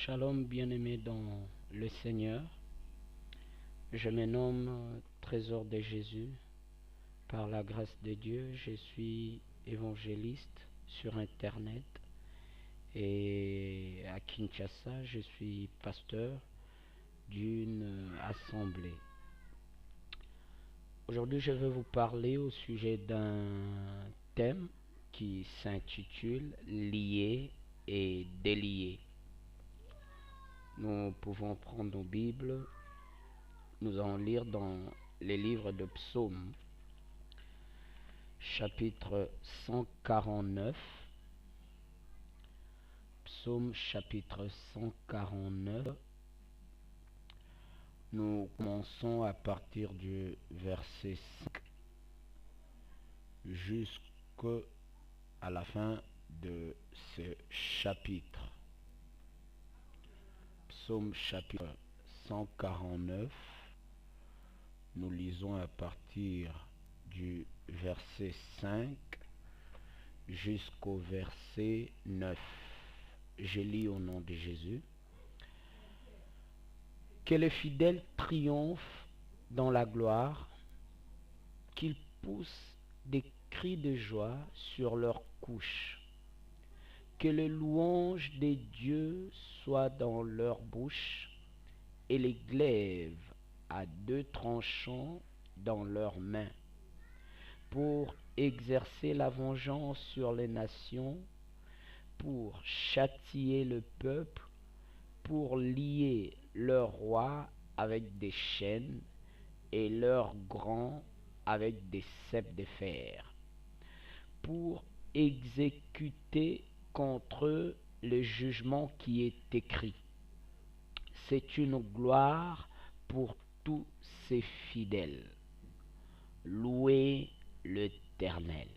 Shalom bien-aimé dans le Seigneur, je me nomme Trésor de Jésus. Par la grâce de Dieu, je suis évangéliste sur Internet et à Kinshasa, je suis pasteur d'une assemblée. Aujourd'hui, je vais vous parler au sujet d'un thème qui s'intitule Lié et délié. Nous pouvons prendre nos Bibles. Nous allons lire dans les livres de Psaumes, chapitre 149. Psaume chapitre 149. Nous commençons à partir du verset 5 jusqu'à la fin de ce chapitre. Psaume chapitre 149. Nous lisons à partir du verset 5 jusqu'au verset 9. Je lis au nom de Jésus. Que les fidèles triomphent dans la gloire, qu'ils poussent des cris de joie sur leurs couches. Que les louanges des dieux soient dans leur bouche et les glaives à deux tranchants dans leurs mains, pour exercer la vengeance sur les nations, pour châtier le peuple, pour lier leurs rois avec des chaînes et leurs grands avec des ceps de fer, pour exécuter contre eux le jugement qui est écrit. C'est une gloire pour tous ses fidèles. Louez l'Éternel.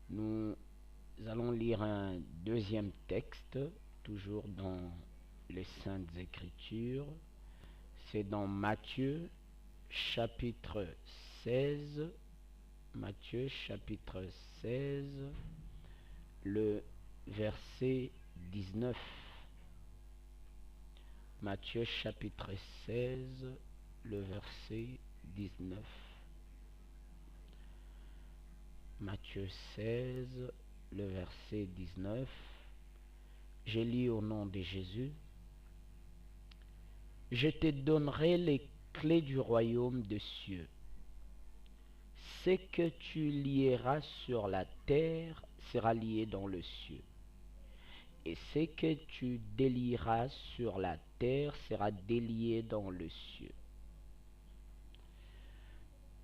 Nous allons lire un deuxième texte, toujours dans les Saintes Écritures. C'est dans Matthieu, chapitre 16. Matthieu, chapitre 16, le verset 19. Matthieu, chapitre 16, le verset 19. Matthieu 16, le verset 19. Je lis au nom de Jésus. Je te donnerai les clés du royaume des cieux. Ce que tu lieras sur la terre sera lié dans le ciel, et ce que tu délieras sur la terre sera délié dans le ciel.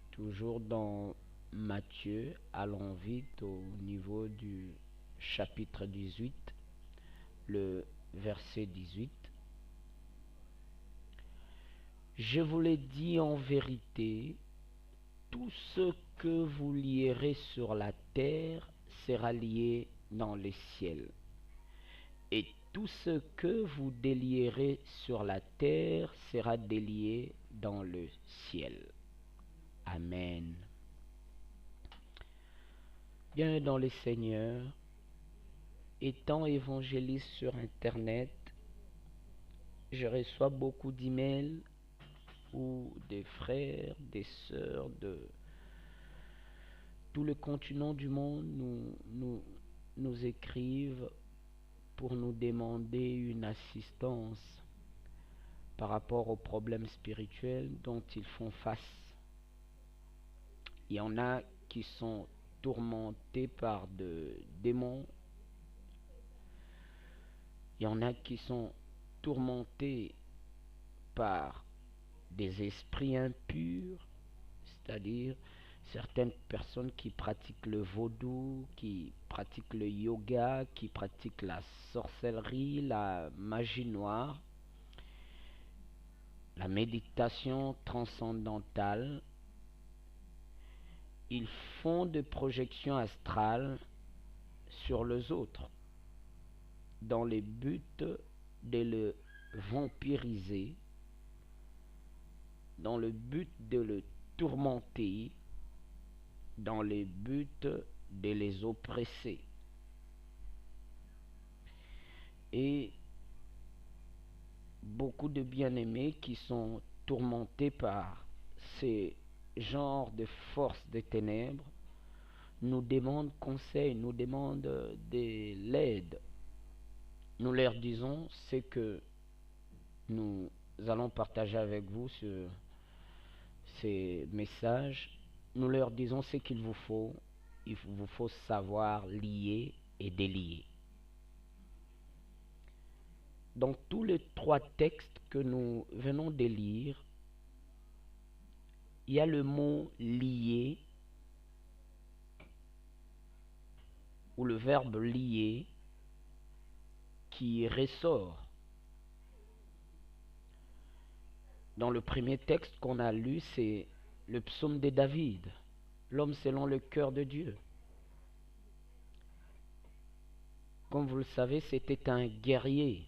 Toujours dans Matthieu, allons vite au niveau du chapitre 18, le verset 18. Je vous l'ai dit en vérité, tout ce que vous lierez sur la terre sera lié dans les ciels, et tout ce que vous délierez sur la terre sera délié dans le ciel. Amen. Bien dans le Seigneur, étant évangéliste sur Internet, je reçois beaucoup d'emails où des frères, des sœurs de tout le continent du monde nous écrivent pour nous demander une assistance par rapport aux problèmes spirituels dont ils font face. Il y en a qui sont tourmentés par des démons. Il y en a qui sont tourmentés par des esprits impurs, c'est-à-dire certaines personnes qui pratiquent le vaudou, qui pratiquent le yoga, qui pratiquent la sorcellerie, la magie noire, la méditation transcendantale. Ils font des projections astrales sur les autres dans le but de le vampiriser, dans le but de le tourmenter, dans le but de les oppresser. et beaucoup de bien-aimés qui sont tourmentés par ces genres de forces des ténèbres nous demandent conseil, nous demandent de l'aide. Nous leur disons ce que nous allons partager avec vous sur ces messages. Nous leur disons ce qu'il vous faut. Il vous faut savoir lier et délier. Dans tous les 3 textes que nous venons de lire, il y a le mot lier ou le verbe lier qui ressort. Dans le premier texte qu'on a lu, c'est le psaume de David, l'homme selon le cœur de Dieu. Comme vous le savez, c'était un guerrier.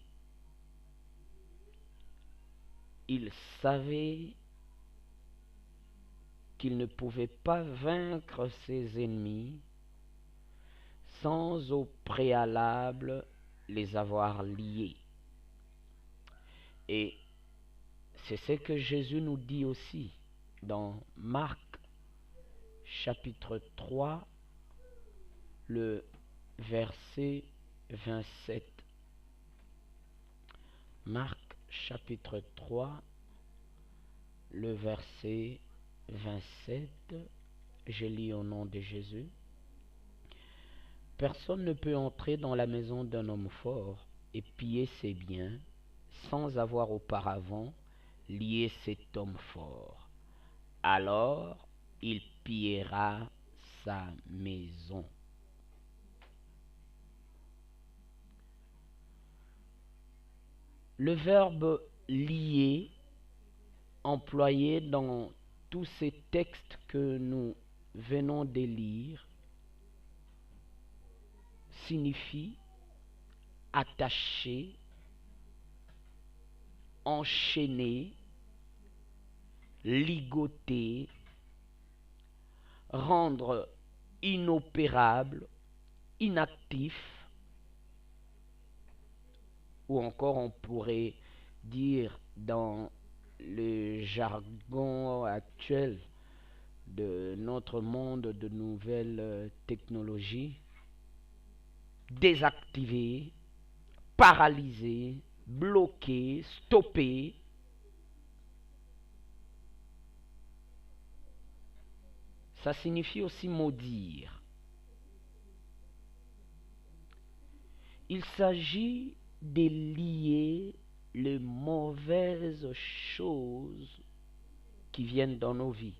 Il savait qu'il ne pouvait pas vaincre ses ennemis sans au préalable les avoir liés. Et c'est ce que Jésus nous dit aussi dans Marc chapitre 3, le verset 27. Marc chapitre 3, le verset 27. Je lis au nom de Jésus. Personne ne peut entrer dans la maison d'un homme fort et piller ses biens sans avoir auparavant lié cet homme fort. Alors il pillera sa maison. Le verbe lier, employé dans tous ces textes que nous venons de lire, signifie attacher, enchaîner, ligoter, rendre inopérable, inactif, ou encore on pourrait dire dans le jargon actuel de notre monde de nouvelles technologies, désactiver, paralyser, bloquer, stopper. Ça signifie aussi maudire. Il s'agit de lier les mauvaises choses qui viennent dans nos vies.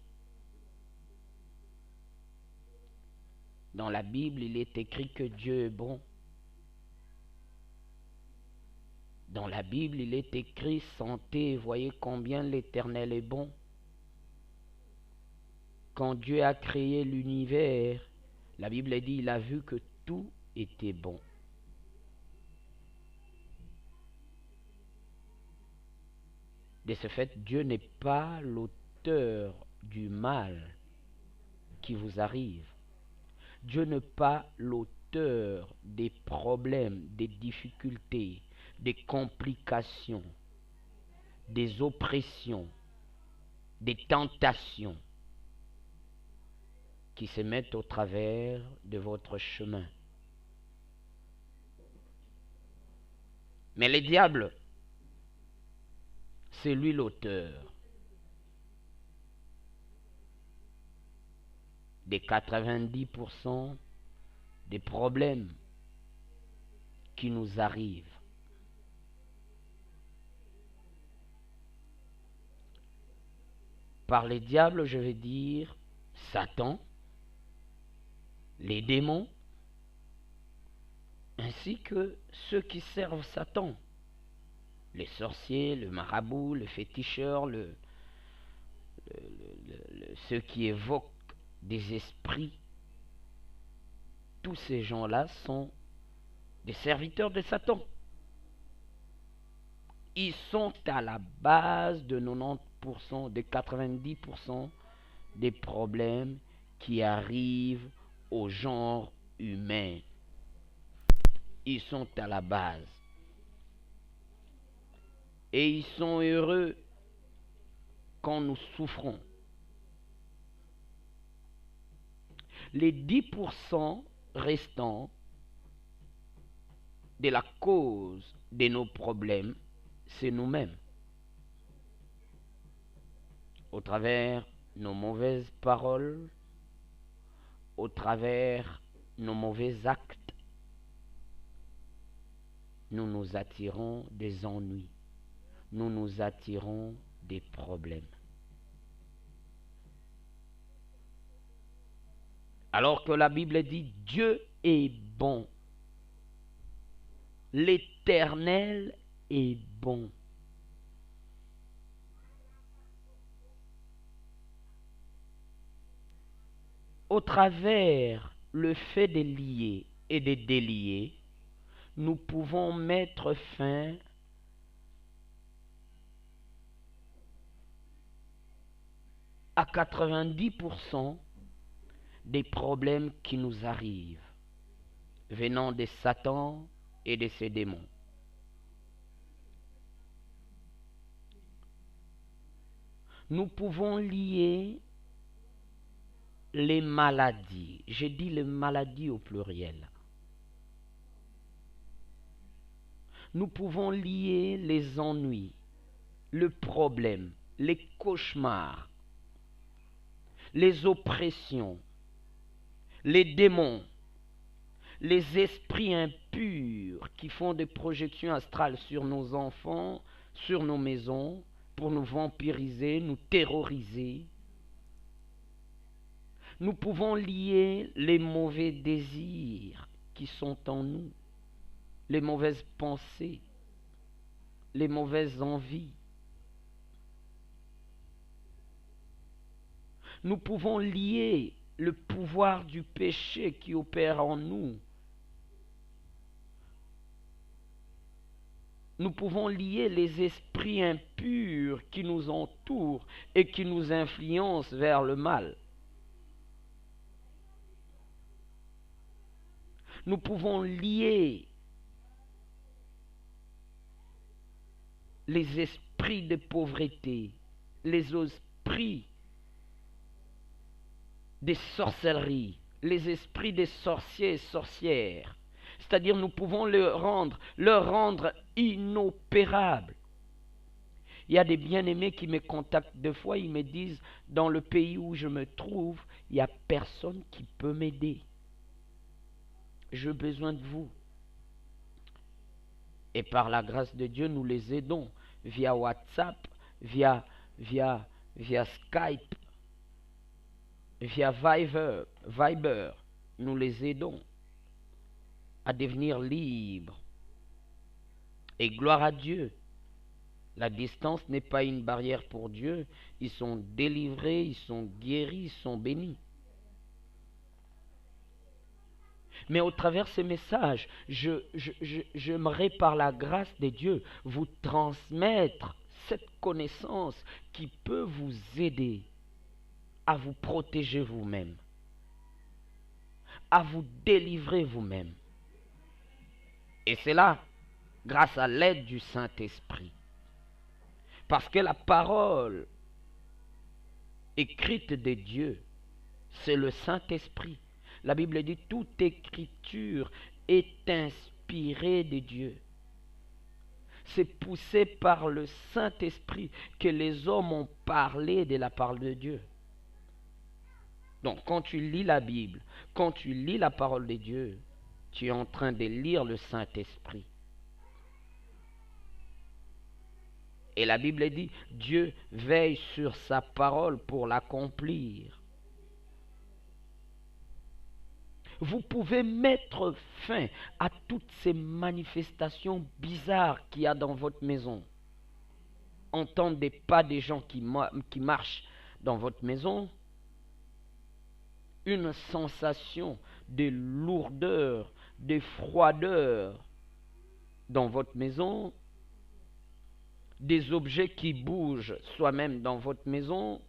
Dans la Bible, il est écrit que Dieu est bon. Dans la Bible, il est écrit santé, voyez combien l'Éternel est bon. Quand Dieu a créé l'univers, la Bible dit, il a vu que tout était bon. De ce fait, Dieu n'est pas l'auteur du mal qui vous arrive. Dieu n'est pas l'auteur des problèmes, des difficultés, des complications, des oppressions, des tentations qui se mettent au travers de votre chemin. Mais le diable, c'est lui l'auteur des 90% des problèmes qui nous arrivent. Par les diables, je vais dire Satan, les démons, ainsi que ceux qui servent Satan, les sorciers, le marabout, le féticheur, ceux qui évoquent des esprits. Tous ces gens-là sont des serviteurs de Satan. Ils sont à la base de 90%, de 90% des problèmes qui arrivent au genre humain. Ils sont à la base. et ils sont heureux quand nous souffrons. Les 10% restants de la cause de nos problèmes, c'est nous-mêmes. Au travers nos mauvaises paroles, au travers nos mauvais actes, nous nous attirons des ennuis, nous nous attirons des problèmes. Alors que la Bible dit Dieu est bon, l'Éternel est bon. Au travers le fait de lier et de délier, nous pouvons mettre fin à 90% des problèmes qui nous arrivent, venant de Satan et de ses démons. Nous pouvons lier les maladies. Je dis les maladies au pluriel. Nous pouvons lier les ennuis, le problème, les cauchemars, les oppressions, les démons, les esprits impurs qui font des projections astrales sur nos enfants, sur nos maisons, pour nous vampiriser, nous terroriser. Nous pouvons lier les mauvais désirs qui sont en nous, les mauvaises pensées, les mauvaises envies. Nous pouvons lier le pouvoir du péché qui opère en nous. Nous pouvons lier les esprits impurs qui nous entourent et qui nous influencent vers le mal. Nous pouvons lier les esprits de pauvreté, les esprits des sorcelleries, les esprits des sorciers et sorcières. C'est-à-dire nous pouvons leur rendre inopérables. Il y a des bien-aimés qui me contactent deux fois, ils me disent, dans le pays où je me trouve, il n'y a personne qui peut m'aider. J'ai besoin de vous. Et par la grâce de Dieu, nous les aidons via WhatsApp, via Skype, via Viber. Nous les aidons à devenir libres. Et gloire à Dieu. La distance n'est pas une barrière pour Dieu. Ils sont délivrés, ils sont guéris, ils sont bénis. Mais au travers de ces messages, j'aimerais par la grâce de Dieu vous transmettre cette connaissance qui peut vous aider à vous protéger vous-même, à vous délivrer vous-même. Et c'est là, grâce à l'aide du Saint-Esprit. Parce que la parole écrite de Dieu, c'est le Saint-Esprit. La Bible dit toute écriture est inspirée de Dieu. C'est poussé par le Saint-Esprit que les hommes ont parlé de la parole de Dieu. Donc quand tu lis la Bible, quand tu lis la parole de Dieu, tu es en train de lire le Saint-Esprit. Et la Bible dit, Dieu veille sur sa parole pour l'accomplir. Vous pouvez mettre fin à toutes ces manifestations bizarres qu'il y a dans votre maison. Entendre des pas des gens qui marchent dans votre maison. Une sensation de lourdeur, de froideur dans votre maison. Des objets qui bougent soi-même dans votre maison.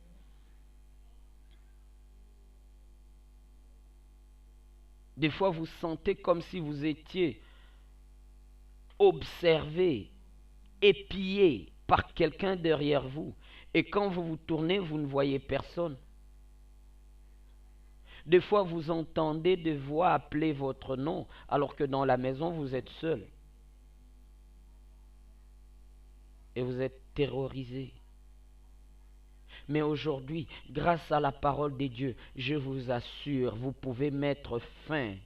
Des fois, vous sentez comme si vous étiez observé, épié. par quelqu'un derrière vous. Et quand vous vous tournez, vous ne voyez personne. Des fois, vous entendez des voix appeler votre nom, alors que dans la maison, vous êtes seul. Et vous êtes terrorisé. Mais aujourd'hui, grâce à la parole de Dieu, je vous assure, vous pouvez mettre fin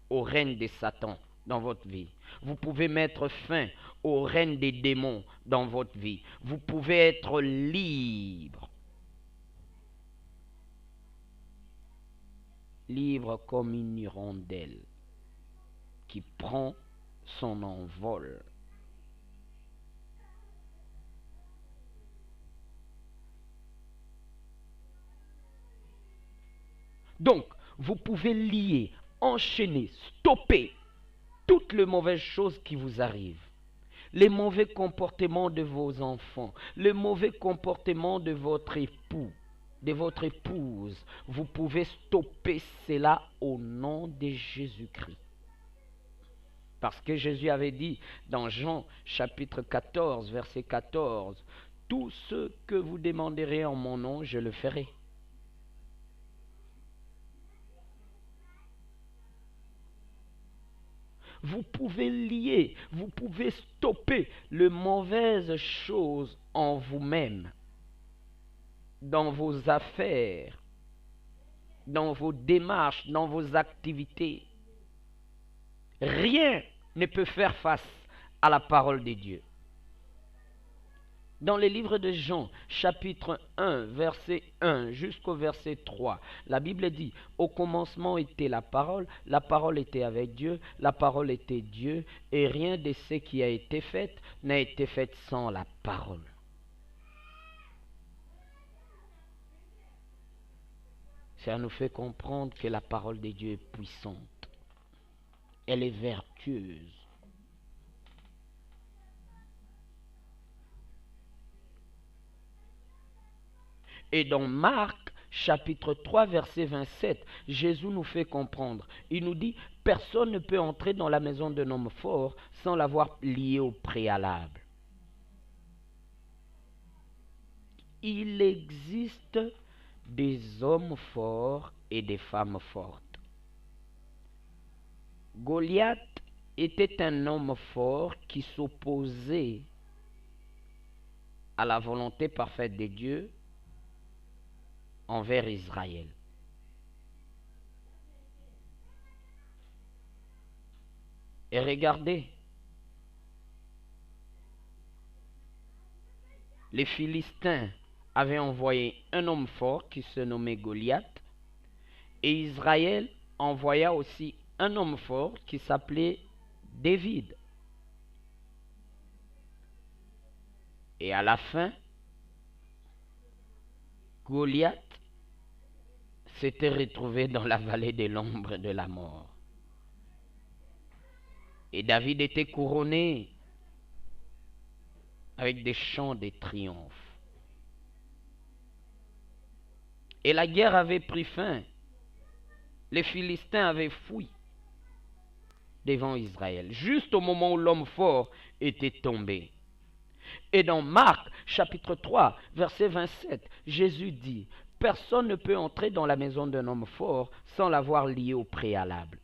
au règne de Satan dans votre vie. Vous pouvez mettre fin au règne des démons dans votre vie. Vous pouvez être libre. Libre comme une hirondelle qui prend son envol. Donc, vous pouvez lier, enchaîner, stopper toutes les mauvaises choses qui vous arrivent. Les mauvais comportements de vos enfants, les mauvais comportements de votre époux, de votre épouse. Vous pouvez stopper cela au nom de Jésus-Christ. Parce que Jésus avait dit dans Jean chapitre 14, verset 14, « Tout ce que vous demanderez en mon nom, je le ferai. » Vous pouvez lier, vous pouvez stopper les mauvaises choses en vous-même, dans vos affaires, dans vos démarches, dans vos activités. Rien ne peut faire face à la parole de Dieu. Dans le livre de Jean, chapitre 1, verset 1 jusqu'au verset 3, la Bible dit, « Au commencement était la parole était avec Dieu, la parole était Dieu, et rien de ce qui a été fait n'a été fait sans la parole. » Ça nous fait comprendre que la parole de Dieu est puissante. Elle est vertueuse. Et dans Marc, chapitre 3, verset 27, Jésus nous fait comprendre. Il nous dit, personne ne peut entrer dans la maison d'un homme fort sans l'avoir lié au préalable. Il existe des hommes forts et des femmes fortes. Goliath était un homme fort qui s'opposait à la volonté parfaite de Dieu envers Israël. Et regardez, les Philistins avaient envoyé un homme fort qui se nommait Goliath, et Israël envoya aussi un homme fort qui s'appelait David. Et à la fin, Goliath s'était retrouvé dans la vallée de l'ombre de la mort. Et David était couronné avec des chants de triomphe. Et la guerre avait pris fin. Les Philistins avaient fui devant Israël, juste au moment où l'homme fort était tombé. Et dans Marc, chapitre 3, verset 27, Jésus dit, « Personne ne peut entrer dans la maison d'un homme fort sans l'avoir lié au préalable. »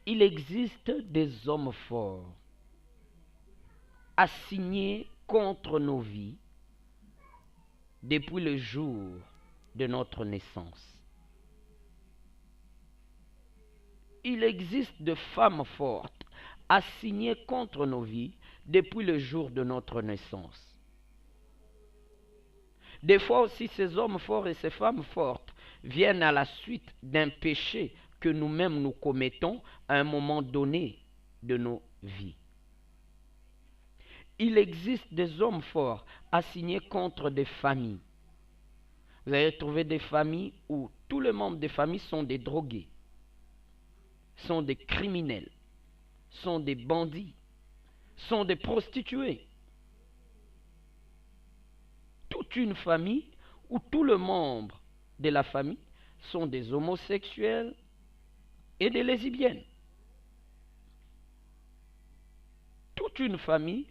Il existe des hommes forts assignés contre nos vies depuis le jour de notre naissance. Il existe de femmes fortes assignées contre nos vies depuis le jour de notre naissance. Des fois aussi, ces hommes forts et ces femmes fortes viennent à la suite d'un péché que nous-mêmes nous commettons à un moment donné de nos vies. Il existe des hommes forts assignés contre des familles. Vous allez trouver des familles où tous les membres des familles sont des drogués, sont des criminels, sont des bandits, sont des prostituées. Toute une famille où tous les membres de la famille sont des homosexuels et des lesbiennes. Toute une famille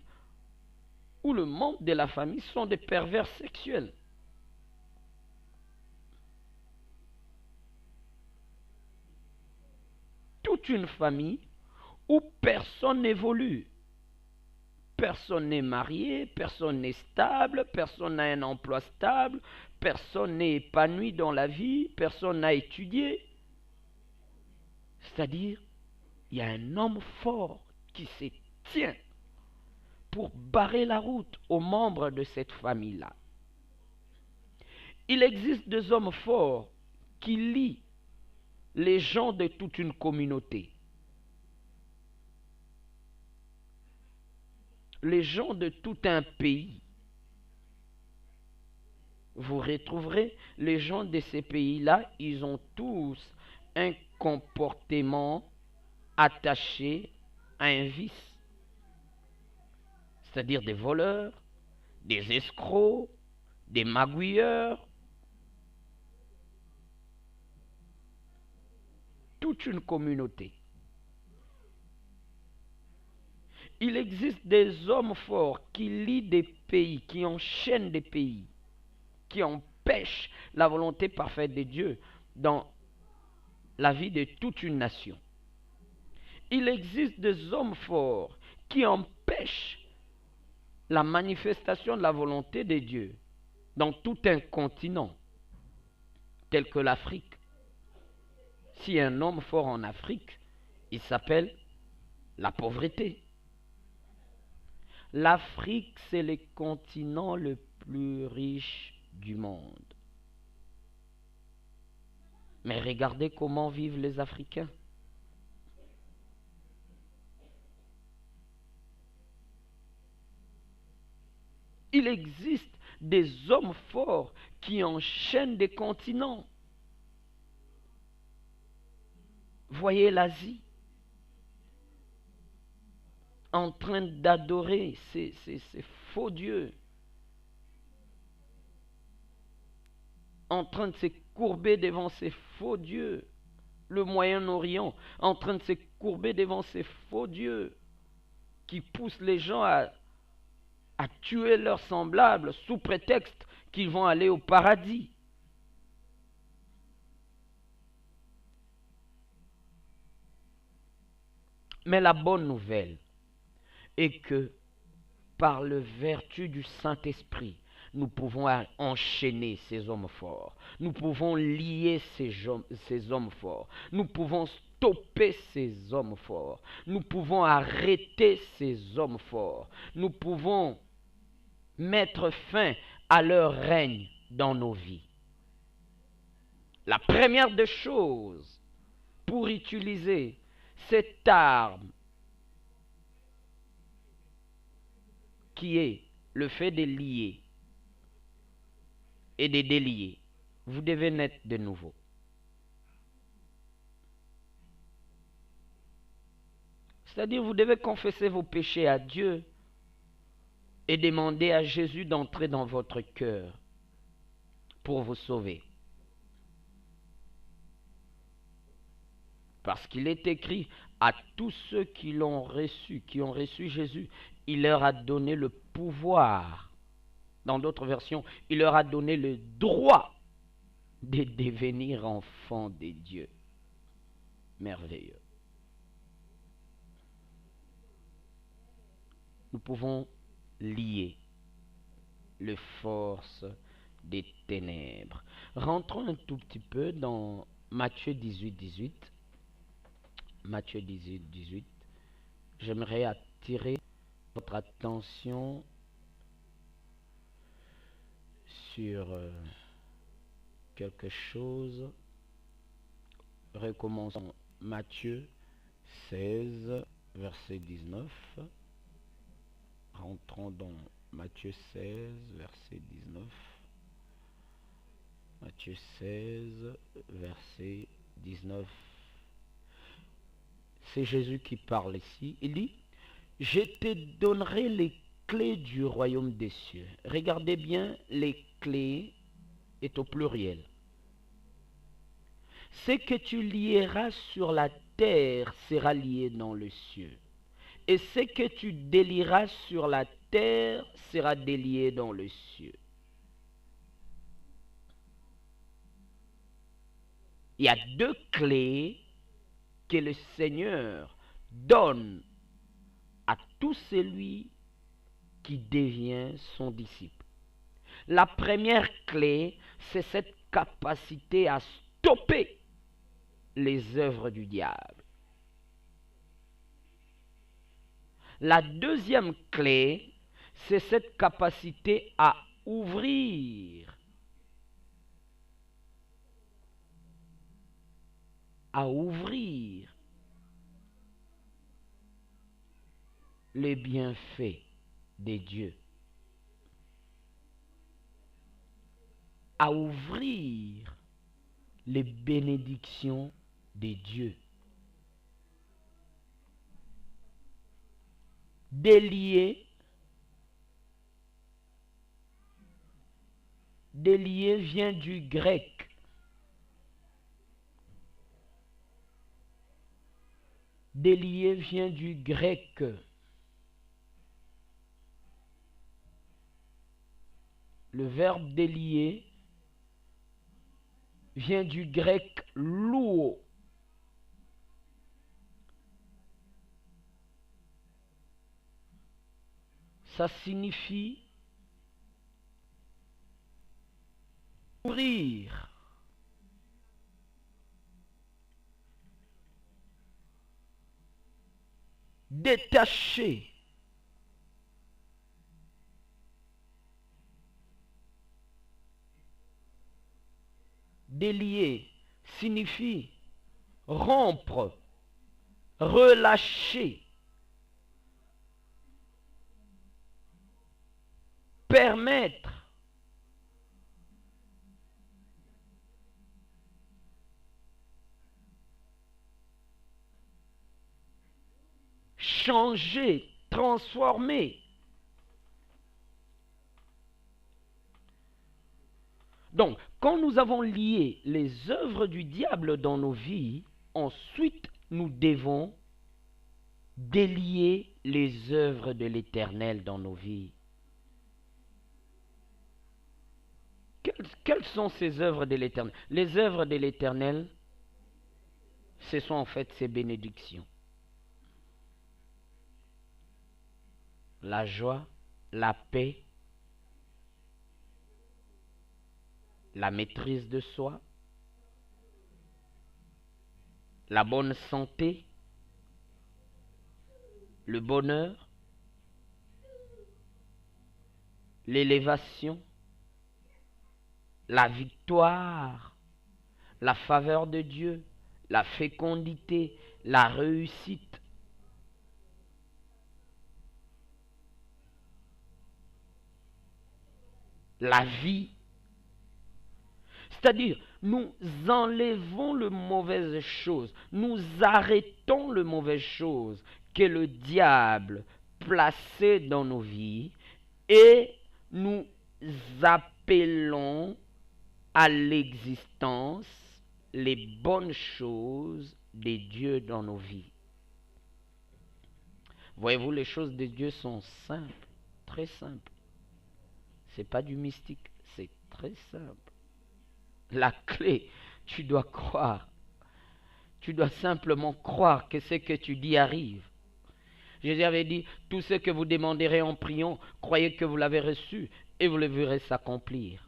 ou le membre de la famille sont des pervers sexuels. Toute une famille où personne n'évolue. Personne n'est marié, personne n'est stable, personne n'a un emploi stable, personne n'est épanoui dans la vie, personne n'a étudié. C'est-à-dire, il y a un homme fort qui se tient pour barrer la route aux membres de cette famille-là. Il existe des hommes forts qui lient les gens de toute une communauté. Les gens de tout un pays. Vous retrouverez les gens de ces pays-là, ils ont tous un comportement attaché à un vice. C'est-à-dire des voleurs, des escrocs, des magouilleurs. Toute une communauté. Il existe des hommes forts qui lient des pays, qui enchaînent des pays, qui empêchent la volonté parfaite de Dieu dans la vie de toute une nation. Il existe des hommes forts qui empêchent la manifestation de la volonté de Dieu dans tout un continent, tel que l'Afrique. Si un homme fort en Afrique, il s'appelle la pauvreté. L'Afrique, c'est le continent le plus riche du monde. Mais regardez comment vivent les Africains. Il existe des hommes forts qui enchaînent des continents. Voyez l'Asie, en train d'adorer ces faux dieux, en train de se courber devant ces faux dieux. Le Moyen-Orient, en train de se courber devant ces faux dieux qui poussent les gens à tuer leurs semblables sous prétexte qu'ils vont aller au paradis. Mais la bonne nouvelle est que par la vertu du Saint-Esprit, nous pouvons enchaîner ces hommes forts. Nous pouvons lier ces hommes forts. Nous pouvons stopper ces hommes forts. Nous pouvons arrêter ces hommes forts. Nous pouvons mettre fin à leur règne dans nos vies. La première des choses pour utiliser cette arme qui est le fait de lier et de délier, vous devez naître de nouveau. C'est-à-dire, vous devez confesser vos péchés à Dieu et demander à Jésus d'entrer dans votre cœur pour vous sauver. Parce qu'il est écrit, à tous ceux qui l'ont reçu, qui ont reçu Jésus, il leur a donné le pouvoir. Dans d'autres versions, il leur a donné le droit de devenir enfants de Dieu. Merveilleux. Nous pouvons lier les forces des ténèbres. Rentrons un tout petit peu dans Matthieu 18, 18. Matthieu 18, 18. J'aimerais attirer votre attention sur quelque chose. Recommençons Matthieu 16, verset 19. Rentrons dans Matthieu 16, verset 19. Matthieu 16, verset 19. C'est Jésus qui parle ici. Il dit, je te donnerai les clés du royaume des cieux. Regardez bien, les clés est au pluriel. Ce que tu lieras sur la terre sera lié dans le ciel. Et ce que tu délieras sur la terre sera délié dans le ciel. Il y a deux clés que le Seigneur donne à tout celui qui devient son disciple. La première clé, c'est cette capacité à stopper les œuvres du diable. La deuxième clé, c'est cette capacité à ouvrir les bienfaits de Dieu, à ouvrir les bénédictions de Dieu. Délier vient du grec. Délier vient du grec. Le verbe délier vient du grec louo. Ça signifie ouvrir, détacher, délier signifie rompre, relâcher, permettre, changer, transformer. Donc, quand nous avons lié les œuvres du diable dans nos vies, ensuite nous devons délier les œuvres de l'Éternel dans nos vies. Quelles sont ces œuvres de l'Éternel? Les œuvres de l'Éternel, ce sont en fait ses bénédictions. La joie, la paix, la maîtrise de soi, la bonne santé, le bonheur, l'élévation, la victoire, la faveur de Dieu, la fécondité, la réussite. La vie. C'est-à-dire, nous enlevons les mauvaises choses, nous arrêtons les mauvaises choses que le diable plaçait dans nos vies et nous appelons à l'existence les bonnes choses de Dieu dans nos vies. Voyez-vous, les choses de Dieu sont simples, très simples. Ce n'est pas du mystique, c'est très simple. La clé, tu dois croire. Tu dois simplement croire que ce que tu dis arrive. Jésus avait dit, tout ce que vous demanderez en priant, croyez que vous l'avez reçu et vous le verrez s'accomplir.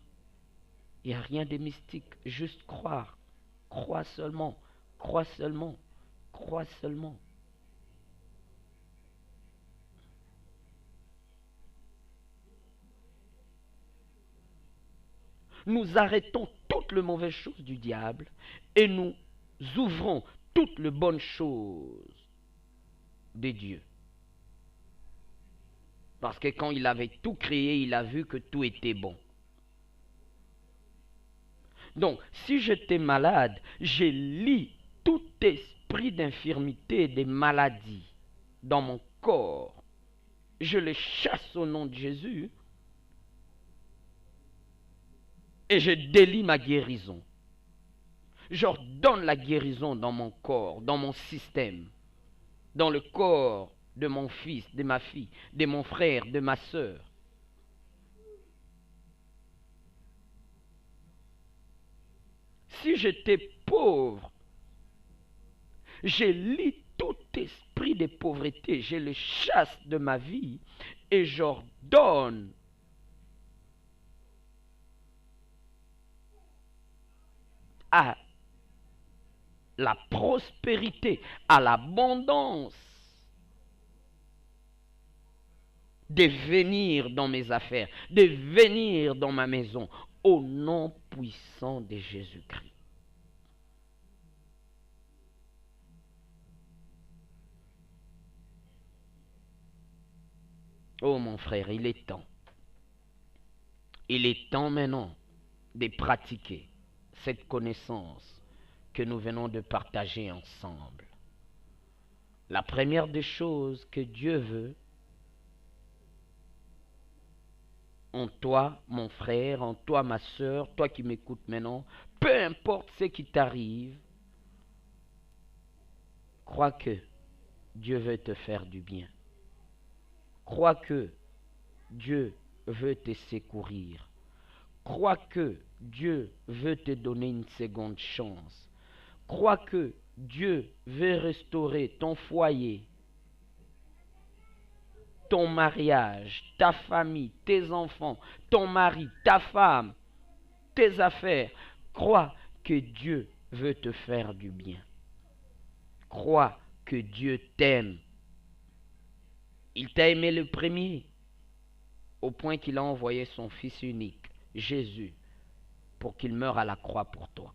Il n'y a rien de mystique, juste croire. Crois seulement, crois seulement, crois seulement. Nous arrêtons toutes les mauvaises choses du diable et nous ouvrons toutes les bonnes choses de Dieu. Parce que quand il avait tout créé, il a vu que tout était bon. Donc, si j'étais malade, je lis tout esprit d'infirmité et de maladie dans mon corps. Je le chasse au nom de Jésus et je délie ma guérison. J'ordonne la guérison dans mon corps, dans mon système, dans le corps de mon fils, de ma fille, de mon frère, de ma sœur. Si j'étais pauvre, je lis tout esprit de pauvreté, je le chasse de ma vie et j'ordonne à la prospérité, à l'abondance de venir dans mes affaires, de venir dans ma maison, au nom puissant de Jésus-Christ. Oh mon frère, il est temps. Il est temps maintenant de pratiquer cette connaissance que nous venons de partager ensemble. La première des choses que Dieu veut en toi, mon frère, en toi, ma soeur, toi qui m'écoutes maintenant, peu importe ce qui t'arrive, crois que Dieu veut te faire du bien. Crois que Dieu veut te secourir. Crois que Dieu veut te donner une seconde chance. Crois que Dieu veut restaurer ton foyer, ton mariage, ta famille, tes enfants, ton mari, ta femme, tes affaires. Crois que Dieu veut te faire du bien. Crois que Dieu t'aime. Il t'a aimé le premier, au point qu'il a envoyé son Fils unique, Jésus, pour qu'il meure à la croix pour toi.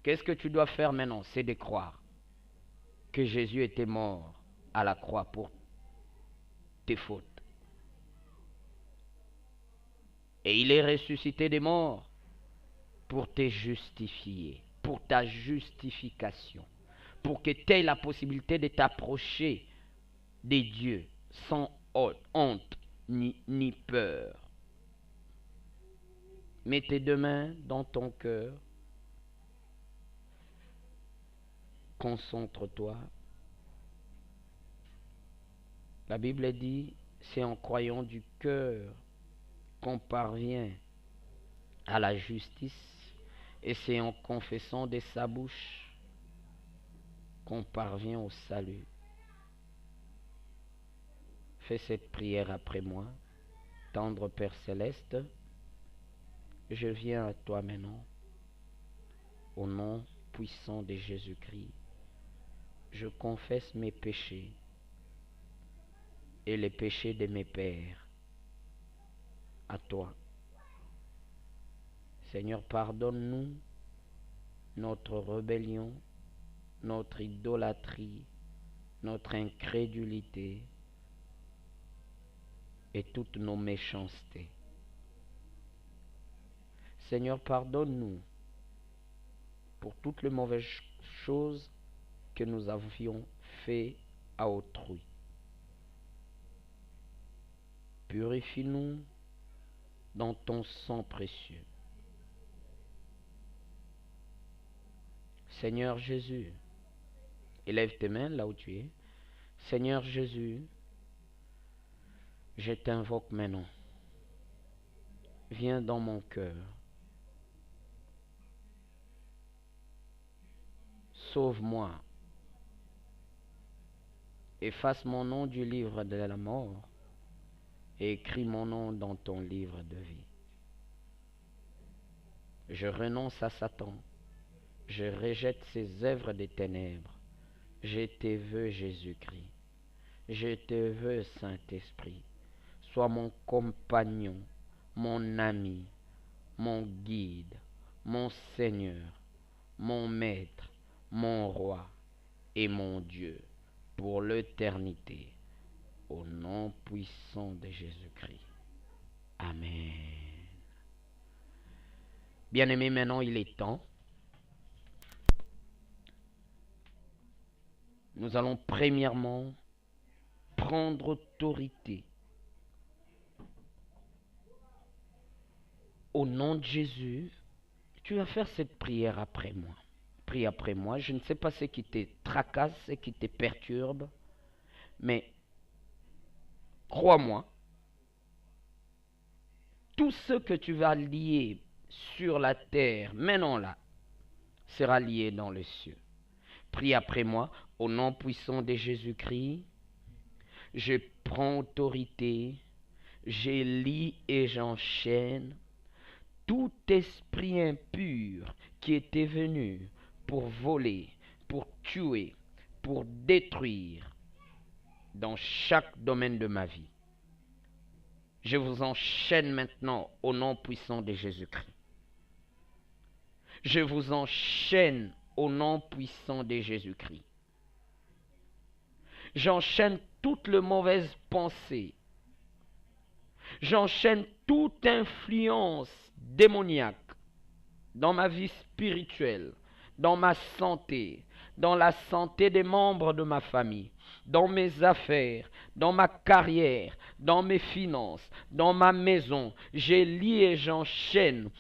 Qu'est-ce que tu dois faire maintenant? C'est de croire que Jésus était mort à la croix pour tes fautes. Et il est ressuscité des morts pour te justifier, pour ta justification, pour que tu aies la possibilité de t'approcher de Dieu sans honte ni peur. Mets tes deux mains dans ton cœur. Concentre-toi. La Bible dit, c'est en croyant du cœur qu'on parvient à la justice et c'est en confessant de sa bouche qu'on parvient au salut. Fais cette prière après moi. Tendre Père Céleste, je viens à toi maintenant. Au nom puissant de Jésus-Christ, je confesse mes péchés et les péchés de mes pères à toi. Seigneur, pardonne-nous notre rébellion, notre idolâtrie, notre incrédulité et toutes nos méchancetés. Seigneur, pardonne-nous pour toutes les mauvaises choses que nous avions fait à autrui. Purifie-nous dans ton sang précieux. Seigneur Jésus, élève tes mains là où tu es. Seigneur Jésus, je t'invoque maintenant. Viens dans mon cœur. Sauve-moi. Efface mon nom du livre de la mort et écris mon nom dans ton livre de vie. Je renonce à Satan. Je rejette ses œuvres des ténèbres. Je te veux, Jésus-Christ. Je te veux, Saint-Esprit. Sois mon compagnon, mon ami, mon guide, mon Seigneur, mon Maître, mon Roi et mon Dieu pour l'éternité. Au nom puissant de Jésus-Christ. Amen. Bien-aimés, maintenant il est temps. Nous allons premièrement prendre autorité. Au nom de Jésus, tu vas faire cette prière après moi. prie après moi. Je ne sais pas ce qui te tracasse, ce qui te perturbe, mais crois-moi, tout ce que tu vas lier sur la terre, maintenant là, sera lié dans les cieux. Prie après moi, au nom puissant de Jésus-Christ. Je prends autorité, je lis et j'enchaîne tout esprit impur qui était venu pour voler, pour tuer, pour détruire dans chaque domaine de ma vie. Je vous enchaîne maintenant au nom puissant de Jésus-Christ. Je vous enchaîne au nom puissant de Jésus-Christ. J'enchaîne toute les mauvaise pensée. J'enchaîne toute influence démoniaque dans ma vie spirituelle, dans ma santé, dans la santé des membres de ma famille, dans mes affaires, dans ma carrière, dans mes finances, dans ma maison. J'ai lié et j'enchaîne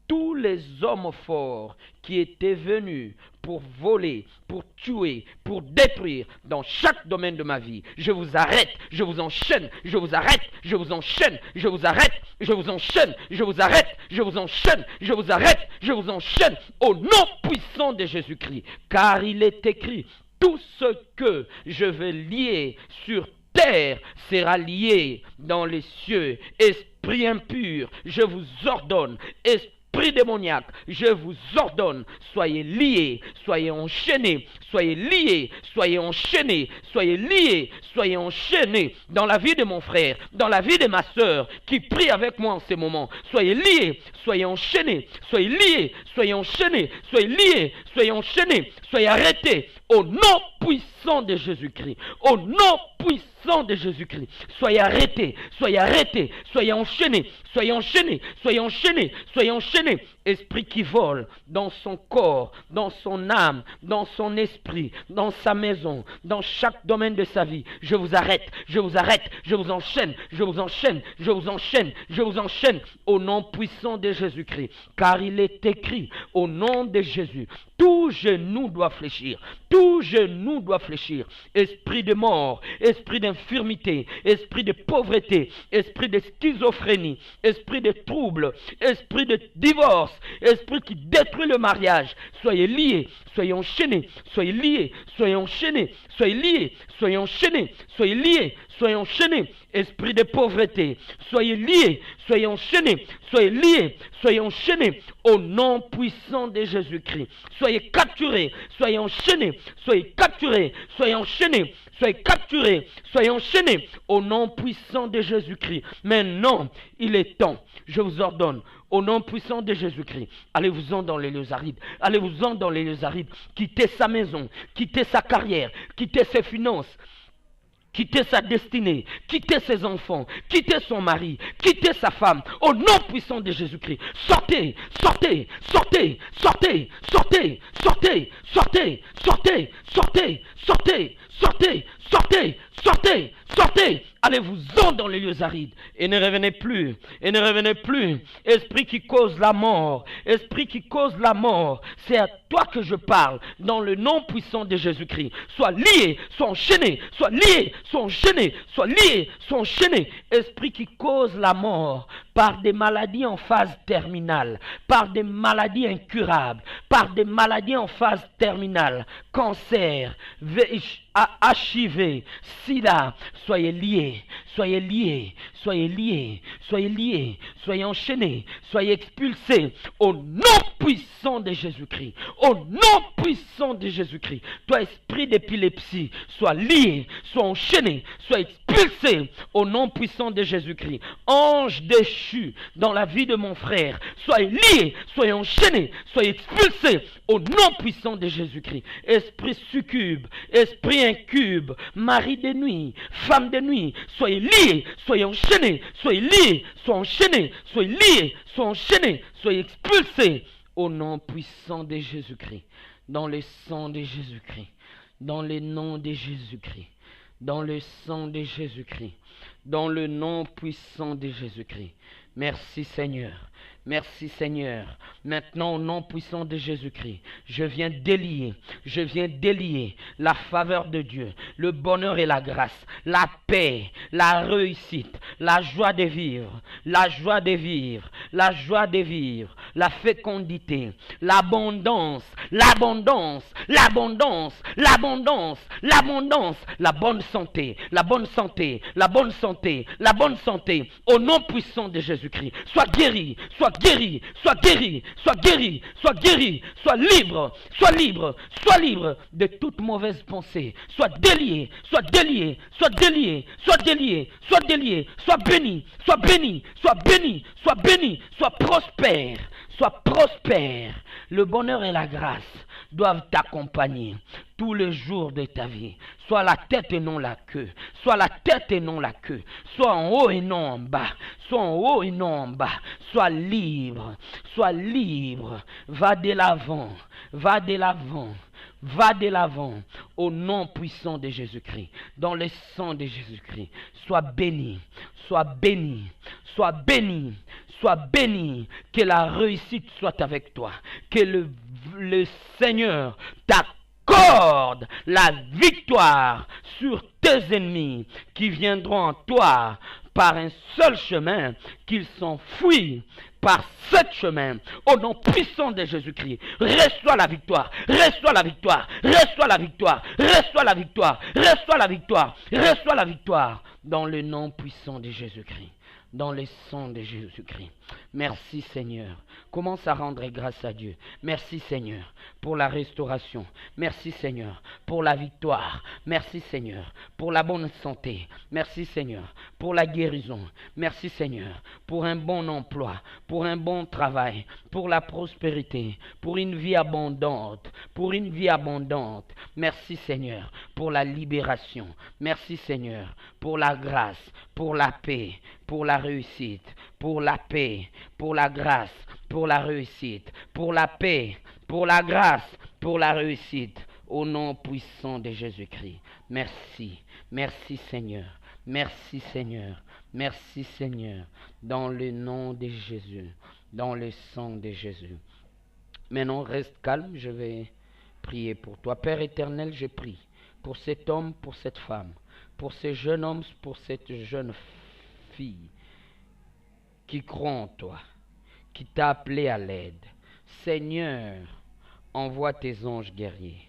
tous les hommes forts qui étaient venus pour voler, pour tuer, pour détruire dans chaque domaine de ma vie. Je vous arrête, je vous enchaîne, je vous arrête, je vous enchaîne, je vous arrête, je vous enchaîne, je vous arrête, je vous enchaîne, je vous arrête, je vous enchaîne au nom puissant de Jésus-Christ. Car il est écrit, tout ce que je vais lier sur terre sera lié dans les cieux. Esprit impur, je vous ordonne, esprit démoniaque, je vous ordonne, soyez liés, soyez enchaînés, soyez liés, soyez enchaînés, soyez liés, soyez enchaînés dans la vie de mon frère, dans la vie de ma sœur qui prie avec moi en ce moment. Soyez liés, soyez enchaînés, soyez liés, soyez enchaînés, soyez liés, soyez enchaînés, soyez arrêtés au nom puissant de Jésus-Christ, au nom puissant de Jésus-Christ. Soyez arrêtés, soyez arrêtés, soyez enchaînés, soyez enchaînés, soyez enchaînés, soyez enchaînés. Esprit qui vole dans son corps, dans son âme, dans son esprit, dans sa maison, dans chaque domaine de sa vie. Je vous arrête, je vous arrête, je vous enchaîne, je vous enchaîne, je vous enchaîne, je vous enchaîne au nom puissant de Jésus-Christ. Car il est écrit au nom de Jésus, tout genou doit fléchir, tout genou doit fléchir. Esprit de mort, esprit d'infirmité, esprit de pauvreté, esprit de schizophrénie, esprit de trouble, esprit de divorce, esprit qui détruit le mariage, soyez liés, soyez enchaînés, soyez liés, soyez enchaînés, soyez liés, soyez enchaînés, soyez liés, soyez enchaînés. Esprit de pauvreté, soyez liés, soyez enchaînés, soyez liés, soyez enchaînés au nom puissant de Jésus-Christ. Soyez capturés, soyez enchaînés, soyez capturés, soyez enchaînés, soyez capturés, soyez enchaînés au nom puissant de Jésus-Christ. Maintenant, il est temps, je vous ordonne, au nom puissant de Jésus-Christ, allez-vous-en dans les lieux arides, allez-vous-en dans les lieux arides, quittez sa maison, quittez sa carrière, quittez ses finances, quittez sa destinée, quittez ses enfants, quittez son mari, quittez sa femme, au nom puissant de Jésus-Christ. Sortez, sortez, sortez, sortez, sortez, sortez, sortez, sortez, sortez, sortez, sortez, sortez, sortez, sortez. Allez-vous-en dans les lieux arides et ne revenez plus, et ne revenez plus. Esprit qui cause la mort, esprit qui cause la mort, c'est à toi que je parle dans le nom puissant de Jésus-Christ. Sois lié, sois enchaîné, sois lié, sois enchaîné, sois lié, sois enchaîné. Esprit qui cause la mort par des maladies en phase terminale, par des maladies incurables, par des maladies en phase terminale, cancer, HIV, sida, soyez liés, soyez liés, soyez liés, soyez liés, soyez enchaînés, soyez expulsés au nom puissant de Jésus-Christ, au nom puissant de Jésus-Christ. Toi, esprit d'épilepsie, sois lié, sois enchaîné, sois expulsé au nom puissant de Jésus-Christ. Ange déchu dans la vie de mon frère, soyez liés, soyez enchaînés, soyez expulsés au nom puissant de Jésus-Christ. Esprit succube, esprit incube, mari de nuit, femme de nuit, soyez liés, soyez enchaînés, soyez liés, soyez enchaînés, soyez liés, soyez enchaînés, soyez expulsés au nom puissant de Jésus-Christ, dans le sang de Jésus-Christ, dans le nom de Jésus-Christ, dans le sang de Jésus-Christ, dans le nom puissant de Jésus-Christ. Merci Seigneur, Merci Seigneur. Maintenant, au nom puissant de Jésus-Christ, je viens délier la faveur de Dieu, le bonheur et la grâce, la paix, la réussite, la joie de vivre, la joie de vivre, la joie de vivre, la fécondité, l'abondance, l'abondance, l'abondance, l'abondance, l'abondance, la bonne santé, la bonne santé, la bonne santé, la bonne santé, au nom puissant de Jésus-Christ. Sois guéri, sois guéri, sois guéri, sois guéri, sois guéri, sois libre, sois libre, sois libre de toute mauvaise pensée. Sois délié, sois délié, sois délié, sois délié, sois délié, sois béni, sois béni, sois béni, sois béni, sois prospère, sois prospère. Le bonheur et la grâce doivent t'accompagner tous les jours de ta vie. Sois la tête et non la queue. Sois la tête et non la queue. Sois en haut et non en bas. Sois en haut et non en bas. Sois libre. Sois libre. Va de l'avant. Va de l'avant. Va de l'avant. Au nom puissant de Jésus-Christ. Dans le sang de Jésus-Christ. Sois béni. Sois béni. Sois béni. Sois béni, que la réussite soit avec toi, que le Seigneur t'accorde la victoire sur tes ennemis qui viendront en toi par un seul chemin, qu'ils s'enfuient par ce chemin, au nom puissant de Jésus-Christ. Reçois la victoire, reçois la victoire, reçois la victoire, reçois la victoire, reçois la victoire, reçois la victoire, dans le nom puissant de Jésus-Christ. Dans le sang de Jésus-Christ. Merci Seigneur. Commence à rendre grâce à Dieu. Merci Seigneur pour la restauration. Merci Seigneur pour la victoire. Merci Seigneur pour la bonne santé. Merci Seigneur pour la guérison. Merci Seigneur pour un bon emploi, pour un bon travail, pour la prospérité, pour une vie abondante, pour une vie abondante. Merci Seigneur pour la libération. Merci Seigneur pour la grâce, pour la paix, pour la réussite, pour la paix, pour la grâce, pour la réussite, pour la paix, pour la grâce, pour la réussite, au nom puissant de Jésus-Christ. Merci, merci Seigneur, merci Seigneur, merci Seigneur, dans le nom de Jésus, dans le sang de Jésus. Maintenant, reste calme, je vais prier pour toi. Père éternel, je prie pour cet homme, pour cette femme, pour ce jeune homme, pour cette jeune fille qui croit en toi, qui t'a appelé à l'aide. Seigneur, envoie tes anges guerriers.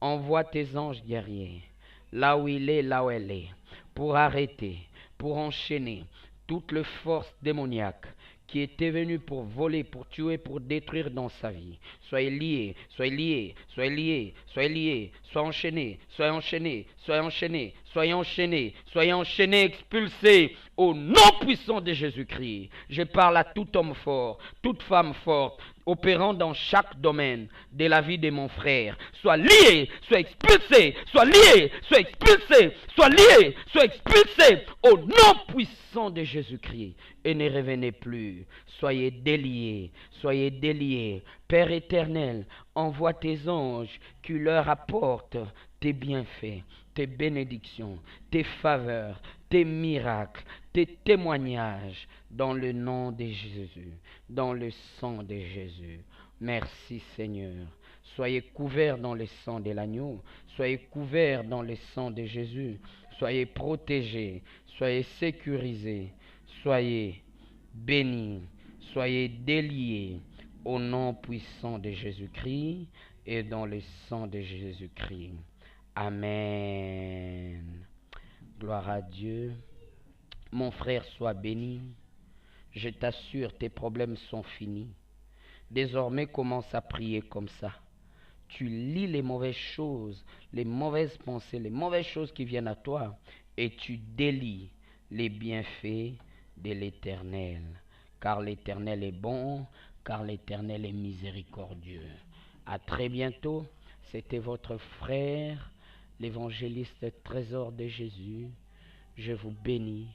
Envoie tes anges guerriers là où il est, là où elle est, pour arrêter, pour enchaîner toute les force démoniaque qui était venue pour voler, pour tuer, pour détruire dans sa vie. Soyez liés, soyez liés, soyez liés, soyez liés, soyez enchaînés, soyez enchaînés, soyez enchaînés, soyez enchaînés, soyez enchaînés, expulsés au nom puissant de Jésus-Christ. Je parle à tout homme fort, toute femme forte, opérant dans chaque domaine de la vie de mon frère. Sois lié, sois expulsé, sois lié, sois expulsé, sois lié, sois expulsé au nom puissant de Jésus-Christ. Et ne revenez plus. Soyez déliés, soyez déliés. Père éternel, envoie tes anges qui leur apportent tes bienfaits, tes bénédictions, tes faveurs, tes miracles, tes témoignages, dans le nom de Jésus, dans le sang de Jésus. Merci Seigneur. Soyez couverts dans le sang de l'agneau, soyez couverts dans le sang de Jésus, soyez protégés, soyez sécurisés, soyez bénis, soyez déliés au nom puissant de Jésus-Christ et dans le sang de Jésus-Christ. Amen. Gloire à Dieu. Mon frère, sois béni. Je t'assure, tes problèmes sont finis. Désormais, commence à prier comme ça. Tu lis les mauvaises choses, les mauvaises pensées, les mauvaises choses qui viennent à toi, et tu délies les bienfaits de l'Éternel. Car l'Éternel est bon, car l'Éternel est miséricordieux. À très bientôt. C'était votre frère, l'évangéliste Trésor de Jésus. Je vous bénis,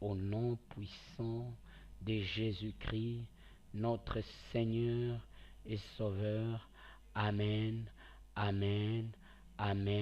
au nom puissant de Jésus-Christ, notre Seigneur et Sauveur. Amen, amen, amen.